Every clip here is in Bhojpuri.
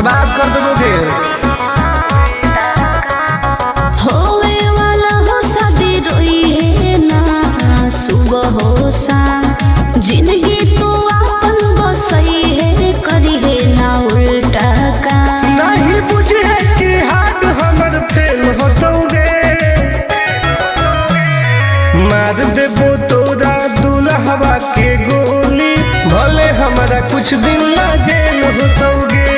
बर्बाद कर दोगे। होवे वाला हो शादी रोई है ना सुबह हो शाम, जिंदगी तू अपन बसई है करी है ना उल्टा काम। नहीं बुझे कि हाथ हमर फेल होतोगे, मार देबो तोरा दुल्हवा के गोली, भले हमारा कुछ दिन ना जेल होतोगे।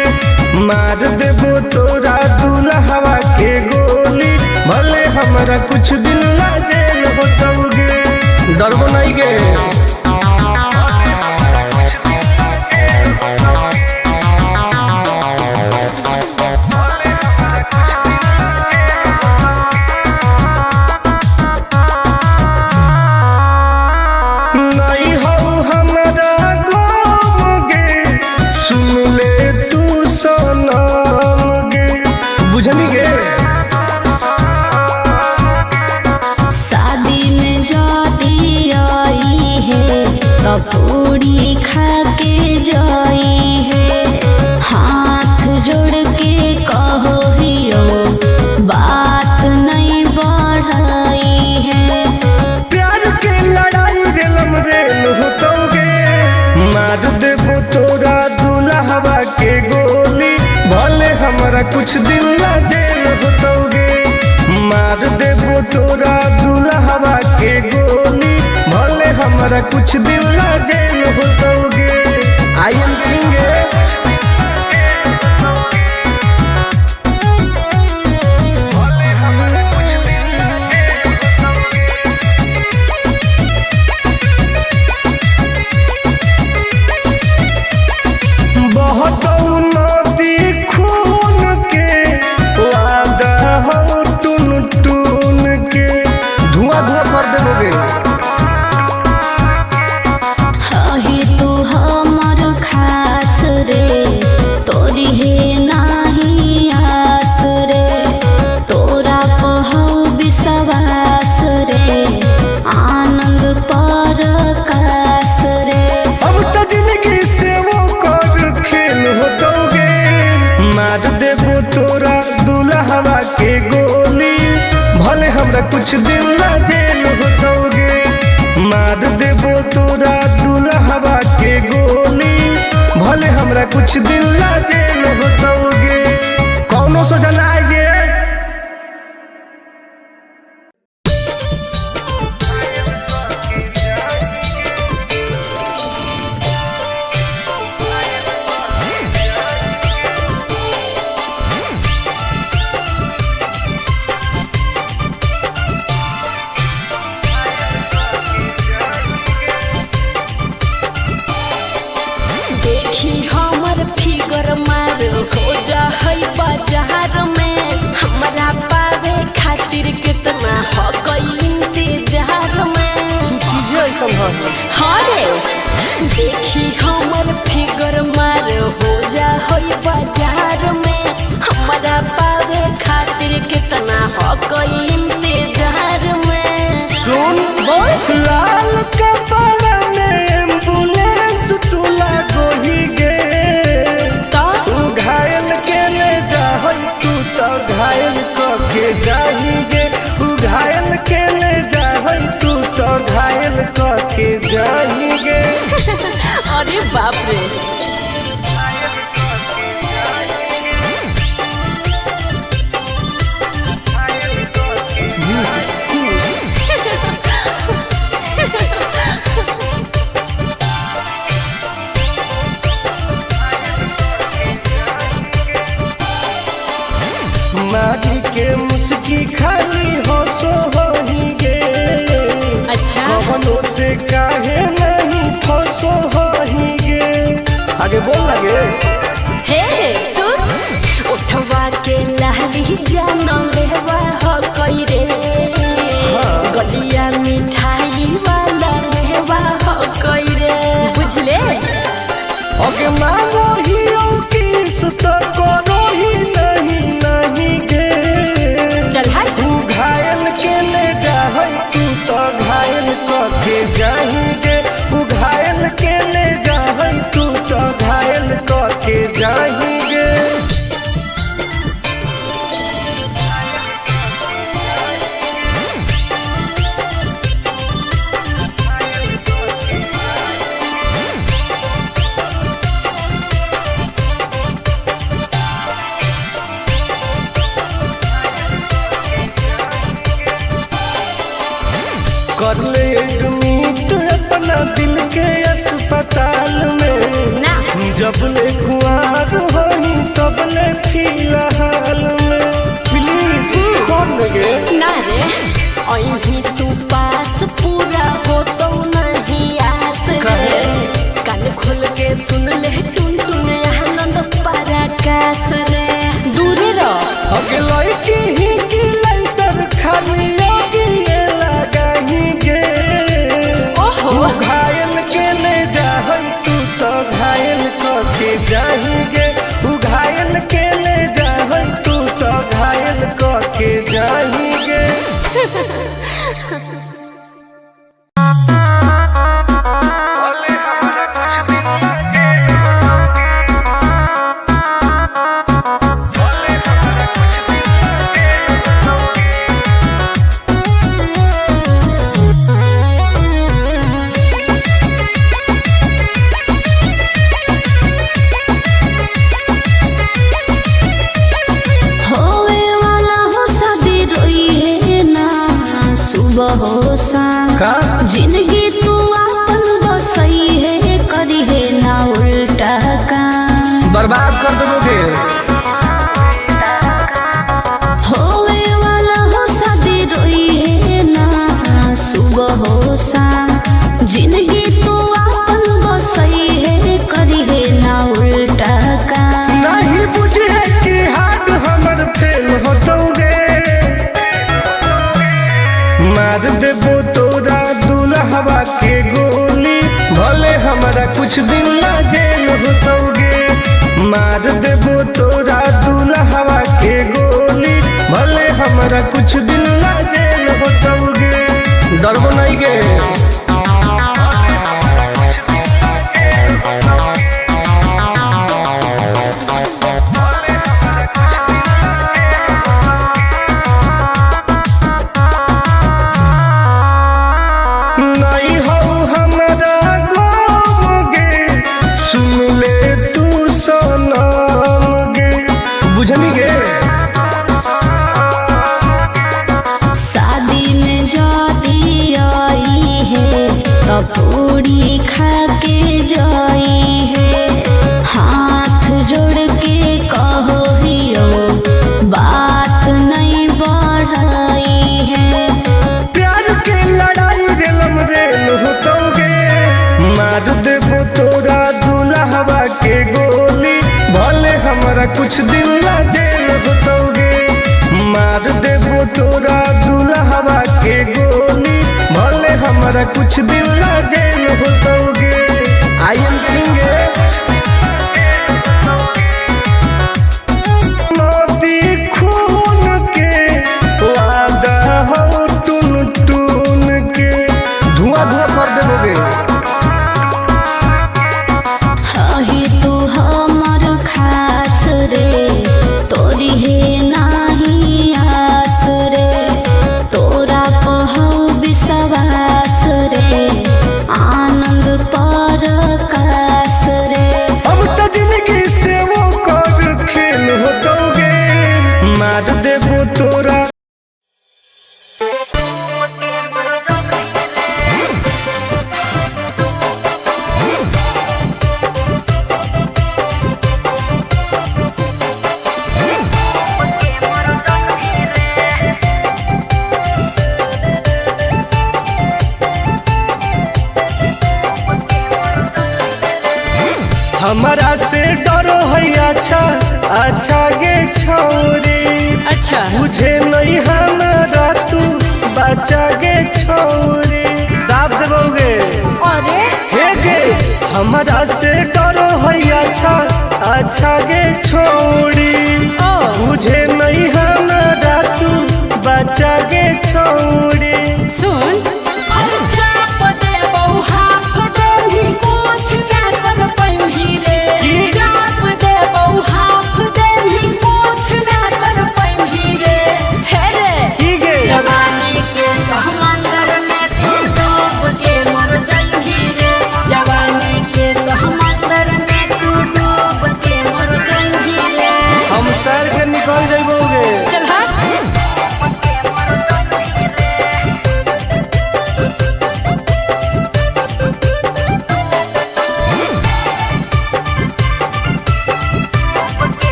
मार देबो तोरा दुल्हवा के गोली, भले हमारा कुछ दिन ना जेल होतोगे। डरबो नहीं गे। शादी में जाती आई है पूरी खा के जाई है, हाथ जोड़ के कहो हियो बात नहीं बढ़ाई है। प्यार के लड़ाई रेलम रेल होतोगे, मार देबो तोरा दुल्हवा के गोली, भले हमारा कुछ दिन ना जेल होतोगे। मार देबो तोरा दुल्हवा के गोली, भले हमारा कुछ दिन ना जेल होतोगे। I am king. मार देबो तोरा दुल्हवा के गोली, भले हमरा कुछ दिन ना जेल होतोगे। मार देबो तोरा दुल्हवा के गोली, भले हमरा कुछ दिन ना जेल होतोगे। कौनो सोचा ना आइए। हमर फिगर मार हो जा है बाजार में, हमरा पावे खातिर कितना हो गई इंतजार में। हरे देखी हमर फिगर मार हो जा है बाजार में, हमरा पावे खातिर कितना हो गई इंतजार में। सुन बोल लाल कपड़ा में एम्बुलेंस तुला गोही गे, तू घायल के ले जाहई, तू तो घायल के जाही गे। तू घायल के ले जाहई, तू तो घायल के जाही गे। अरे बाप रे। मारी के मुस्की खाली हो सो होही गे। अच्छा कवनो से काहे नहीं फसो होही गे। आगे बोल लगे। हे सुन उठवा के लाली जाना लेवा हो कई रे, गलिया मिठाई वाला लेवा हो कई रे, बुझले। ओके मानो ही की सुत करो ही नहीं गे। चल हाय तू घायल के ले जाहई, तू तो घायल के जाही गे। तू घायल के ले जाहई, तू तो घायल के जबले कुआर होई तबले फिलहाल में प्लीज खोल गे ना रे अभी तू पास पूरा हो तो नहीं आस रे कान खोल के सुन ले टुन टुन आनंद पराकाश रे दूरे रह अगलाई की ही की लाइटर खाली लगी लगाही गे ओहो घायल के ले जाहई तू तो घायल के जाही गे तू घायल के ले जाहई तू तो घायल के जाही गे जिंदगी तू अपन बसई है करी है ना उल्टा काम बर्बाद कर दोगे होवे वाला हो शादी रोई है ना सुबह हो शाम जिंदगी तू अपन बसई है करी है ना उल्टा काम नहीं बुझे कि हाथ हमर फेल होतोगे मार देबो तोरा दुल्हवा के गोली भले हमारा कुछ दिन ला जेल होतोगे मार देबो तोरा दुल्हवा के गोली भले हमारा कुछ दिन ला जेल होतोगे डरबो नहीं गे पूरी खा के जाई है हाथ जोड़ के कहो हियो बात नहीं बढ़ाई है प्यार के लड़ाई रेलम रेल होतोगे मार देबो तोरा दुल्हवा के गोली भले हमारा कुछ दिन ला जेल होतोगे मार देबो तोरा दुल्हवा के गोली भले हमारा कुछ दिन ला जेल होतोगे आई एम किंग मोती खून के वादा हो टून टून के धुआं धुआं कर देबोगे ही तू हमर खास रे तोरी है नाही आस रे तोरा कहू विश्वास रे आनंद परकाश रे अब तो जिंदगी से वो कर खेल होतोगे मार देबो तोरा हमारा से डरो है अच्छा अच्छा गे छोरी अच्छा मुझे नहीं हमारा तू बचा गे छोरी दाब देबोगे अरे हे गे हमारा से डरो है अच्छा अच्छा गे छोरी मुझे नहीं हमारा तू बचा गे छोरी सुन चाप दे बहु हाफ दे ही कुछ क्या कर पैंभी रे चाप दे बहु हाफ दे ही कुछ ना कर पैंभी रे हे रे की गे जवानी के समंदर में तू डूब के मर जाएगी रे जवानी के समंदर में तू डूब के मर जाएगी रे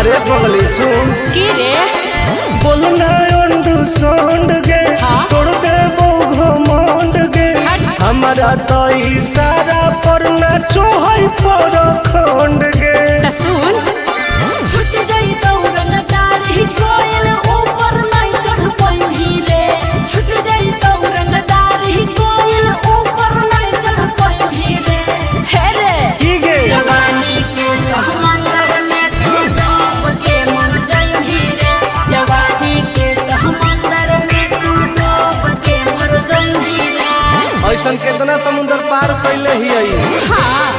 अरे पगली सुन की रे बोलना अंडू सोंड गे हाँ? तोड़ दे घमंड गे हमारा तो इशारा पर ना चोहई पर खंड गे त सुन छूट गई दौड़न दारी कोयल ऊपर नहीं चढ़ पाई रे छूट गई दौड़न दारी कोयल ऊपर नहीं चढ़ पाई रे हे रे की गे जवानी के समंदर में तू डूब के मर जाई रे जवानी के समंदर में तू डूब के मर जाई रे ऐसन कितना समुंदर पार कैले ही आई हाँ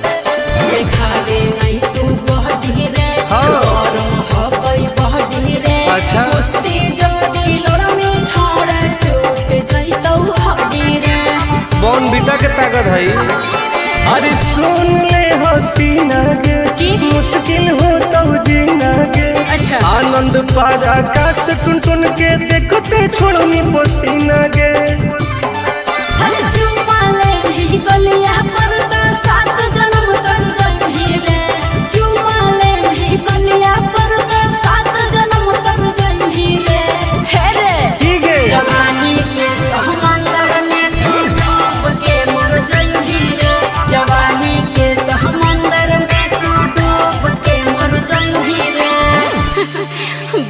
देखावे नहीं तू बहडी रे हाँ। गरम हबई बहडी रे अच्छा। कुश्ती जल्दी लड़मी छोड़ टूट जइतौ हड्डी रे बॉन बीटा के ताकत है अरे सुन ले हसीना गे की? मुश्किल हो तो जीना गे अच्छा। आनंद पार आकाश टुन टुन के देखते छोड़नी पसीना गे हर चुमाले भी गलिया पर तो 7 जन्म कर जइही रे चुमाले भी गलिया पर तो 7 जन्म कर जइही रे हे रे की गे जवानी के समंदर में तू डूब के मर जाई रे जवानी के समंदर में तू डूब के मर जाई रे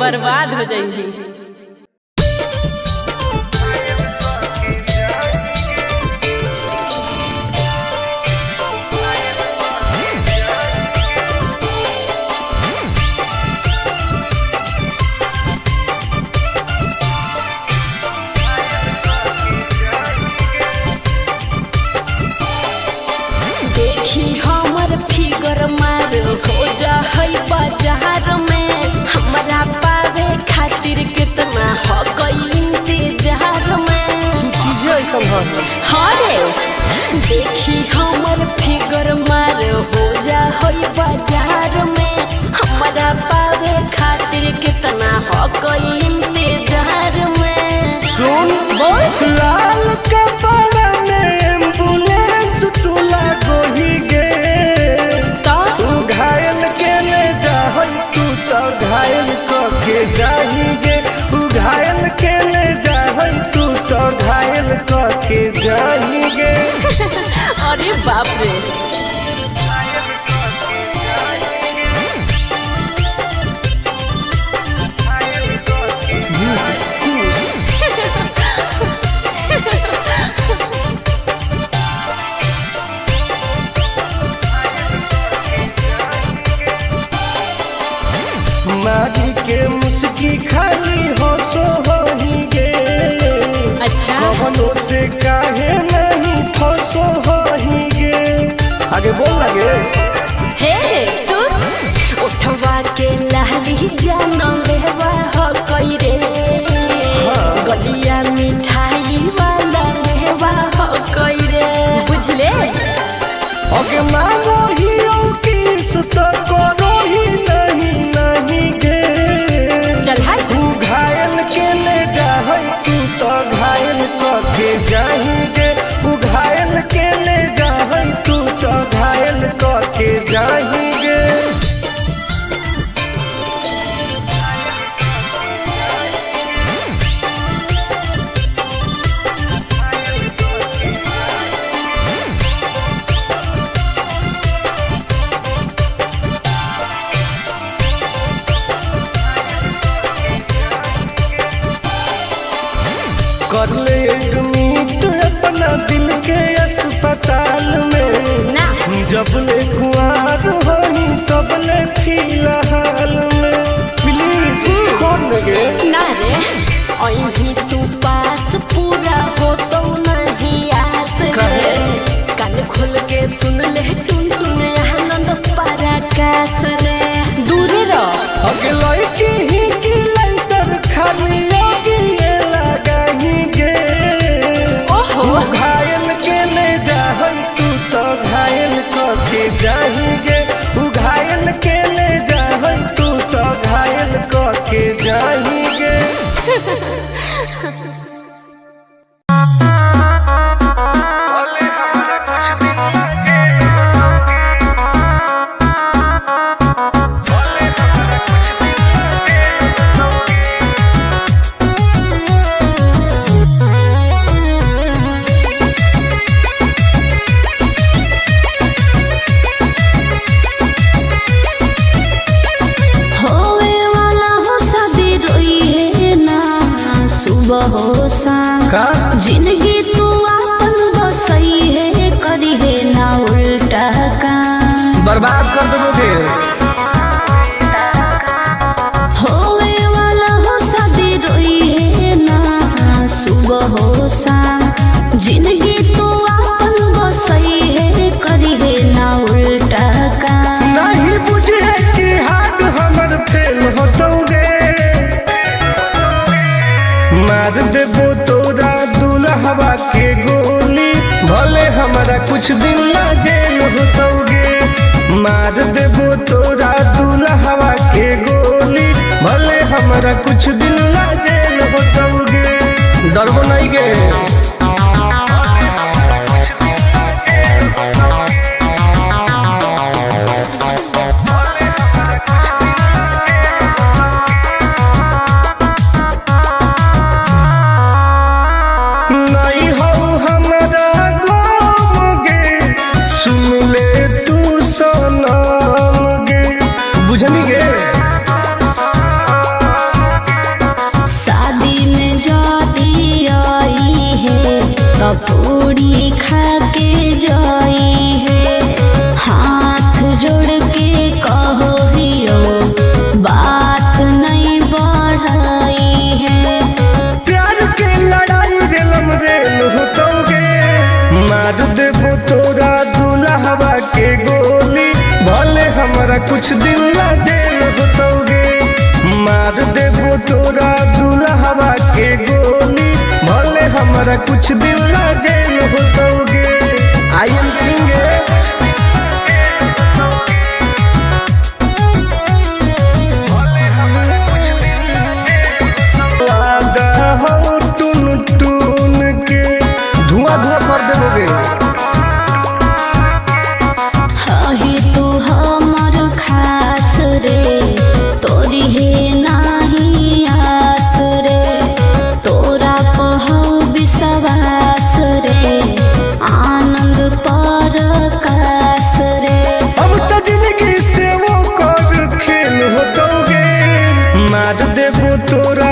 बर्बाद हो जाई देखी हमर फिगर मार हो जा है बाजार में हमरा पावे खातिर कितना हो गई इंतजार में चीजें ऐसा है हाँ रे देखी हमर फिगर मार हो जा है बाजार में हमरा पावे खातिर कितना हो गई इंतजार में सुन बोल लाल कपड़ा में एम्बुलेंस तू लागोही गे तो तू घायल के ले जा तू तो घायल के जाही गे तू घायल के ले जा तू तो घायल के जाही गे अरे बाप रे मारी के मुस्की खाली हो सो होही गे अच्छा कवनों से काहे नहीं फसो होही गे आगे बोल लगे हे सुन उठवा के लहरी जान लेवा हो कई रे गलिया मिठाई वाला लेवा हो कई रे बुझले ओके मांगो ही किस तो करो ही नहीं गे चल हाय तू जिंदगी तू अपन बसई है करी है ना उल्टा काम बर्बाद कर दोगे होवे वाला हो शादी रोई है ना सुबह हो शाम जिंदगी तू अपन बसई है करी है ना उल्टा काम नहीं बुझे कि हाथ हमर फेल होतोगे मार देबो तोरा दुल्हवा के गोली भले हमारा कुछ दिन ला जेल होतोगे मार देबो तोरा दुल्हवा के गोली भले हमारा कुछ दिन ला जेल होतोगे डरबो नहीं गे पूरी खा के जाई है हाथ जोड़ के कहो हियो बात नहीं बढ़ाई है प्यार के लड़ाई रेलम रेल होतोगे मार देबो तोरा दुल्हवा के गोली भले हमारा कुछ दिन ला जेल होतोगे मार देबो तोरा दुल्हवा के गोली भले हमारा कुछ दिन ला जेल होतोगे आई एम किंग वादा हो टून टून के धुआं धुआं कर देबोगे हाही तू हमर खास रे तोरी है नाही आस रे तोरा पहौ विश्वास रे आनंद पर कास रे अब तो जिंदगी से वो कर खेल होतोगे मार देबो तोरा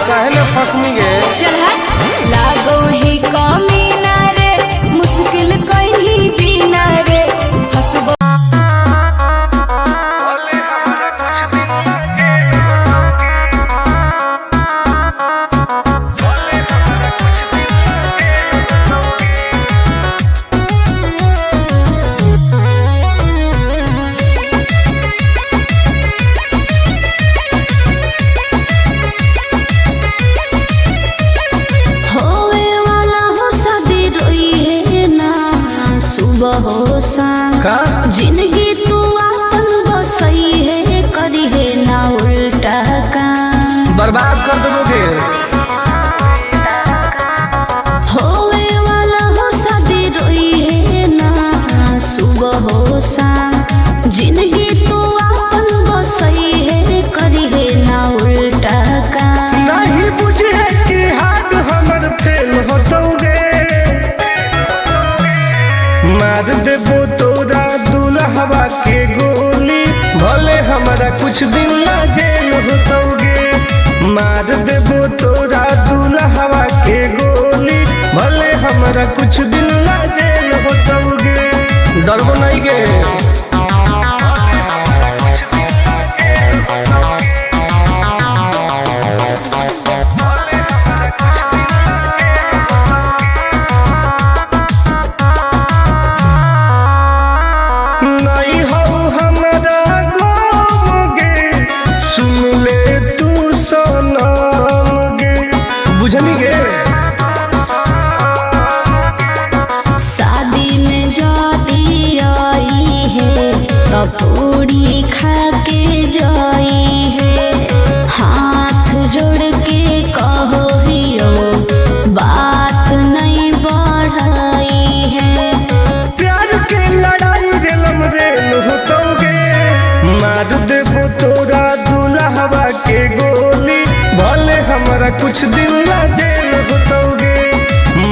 काहे न फसनी गे चल लागो ही कमीना रे मुश्किल कहीं जीना रे हसबो हो शाम जिंदगी तू अपन बसई है करी है ना उल्टा काम बर्बाद कर दोगे होवे वाला हो शादी रोई है ना सुबह हो शाम जिंदगी तू अपन बसई है करी है ना उल्टा काम नहीं बुझे कि हाथ हमर फेल होतोगे मार देबो तोरा दुल्हवा के गोली भले हमारा कुछ दिन ला जेल होतोगे मार देबो तोरा दुल्हवा के गोली भले हमारा कुछ दिन ला जेल होतोगे डरबो नहीं गे बुझनी गे। शादी में जाती आई है तो पूरी खा के जाई है। हाथ जोड़ के कहो हियो बात नहीं बढ़ाई है। प्यार के लड़ाई रेलम रेल होतोगे, मार देबो तोरा दुल्हवा के गोली। भले हमरा कुछ दिन ला जेल होतोगे,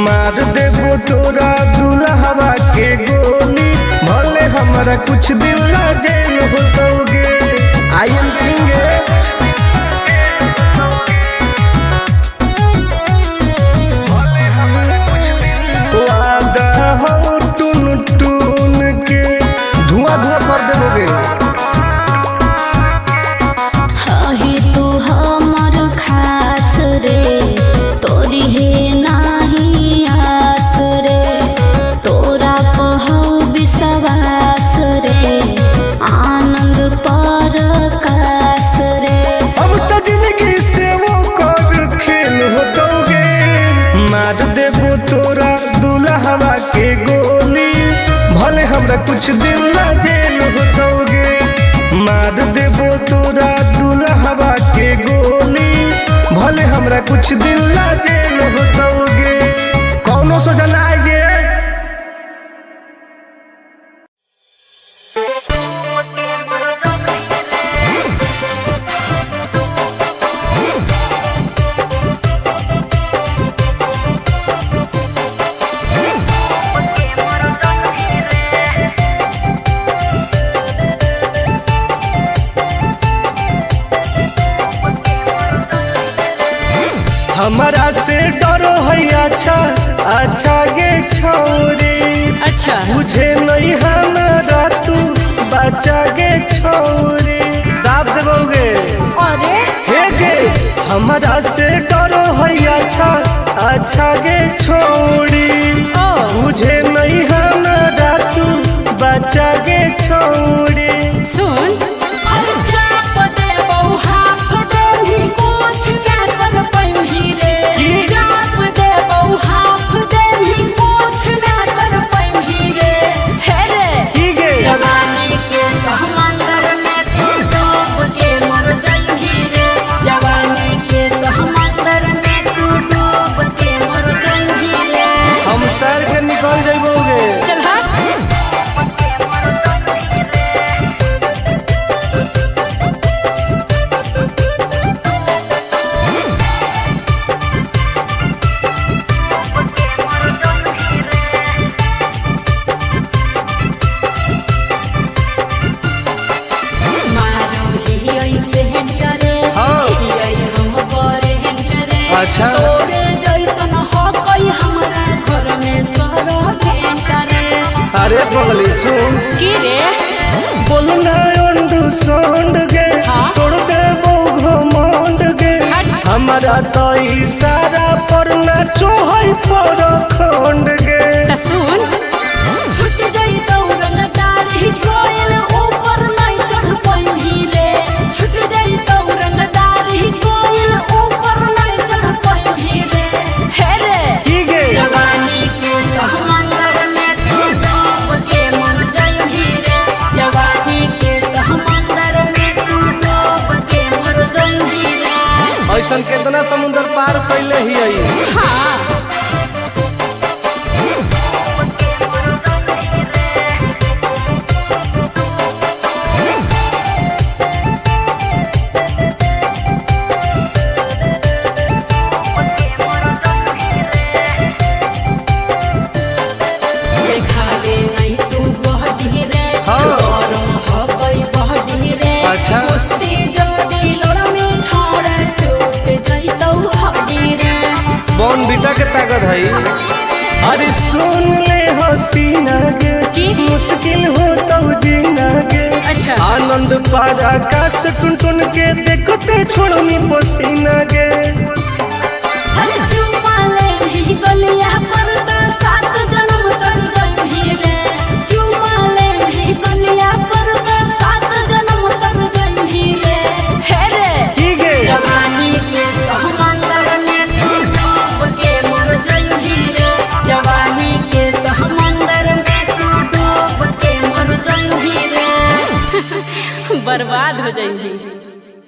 मार देबो तोरा दुल्हवा के गोली। भले हमरा कुछ दिन ला जेल होतोगे। आई एम किंग वादा हो टून टून के धुआं धुआं कर देबोगे। हाही तू हमर खास रे, तोरी है नाही आस रे। तोरा कहौ विश्वास रे, आनंद परकाश रे। अब तो जिंदगी से वो कर खेल होतोगे, मार देबो तोरा दुल्हवा के गोली। भले हमरा कुछ दिन ला जेल होतोगे, मार देबो तोरा दुल्हवा के गोली। भले हमरा कुछ दिन ला जेल होतोगे। कौनो सोचा ना आएगे। हमारा से डरो है अच्छा अच्छा गे छोरी। अच्छा मुझे नहीं हमारा तू बचा गे छोरी। दाब देबोगे अरे हे गे। हमारा से डरो है अच्छा अच्छा गे छोरी। मुझे नहीं हमारा तू बचा गे छोरी। सुन चाप दे हाफ दे ही कुछ क्या कर पैमी रे। चाप दे हाफ दे ही कुछ ना कर पैमी रे। हे रे ठीक है जवानी के समंदर में तू डूब के मर जाएगी रे। जवानी के समंदर में तू डूब के मर जाएगी रे। हम तैर के निकल जाइबोगे। चल हट अच्छा तोरे जैसन हो कोई हमरा घर में सरो भेंटरे। अरे पगली सुन की रे बोलना अंडू सोंड गे। हाँ? तोड़ देबो घमंड गे। हमारा तो इशारा पर ना चोहई पर खंड गे। त सुन छुट गई दौरन दारी कोयल ऊपर नहीं चढ़ पैमी रे। छुट गई दौरन दारी कोयल ऊपर नहीं चढ़ पैमी रे। हे रे ठीक है जवानी के समंदर में तू डूब के मर जाएगी रे। जवानी के समंदर में तू डूब के मर जाएगी रे। ऐसन कितना समुंदर पार कैले ही आई। हाँ देखावे नहीं तू बहटी रे। हाँ। गरम हो गई बहटी रे। अच्छा। कुश्ती जोड़ी लड़मी छोड़ टूट जइतौ हड्डी रे। बॉन बीटा के ताकत है। अरे सुन ले हसीना गे, की? मुश्किल हो तो जीना गे। अच्छा। आनंद पार आकाश टुन टुन के देखते छोड़नी पसीना गे।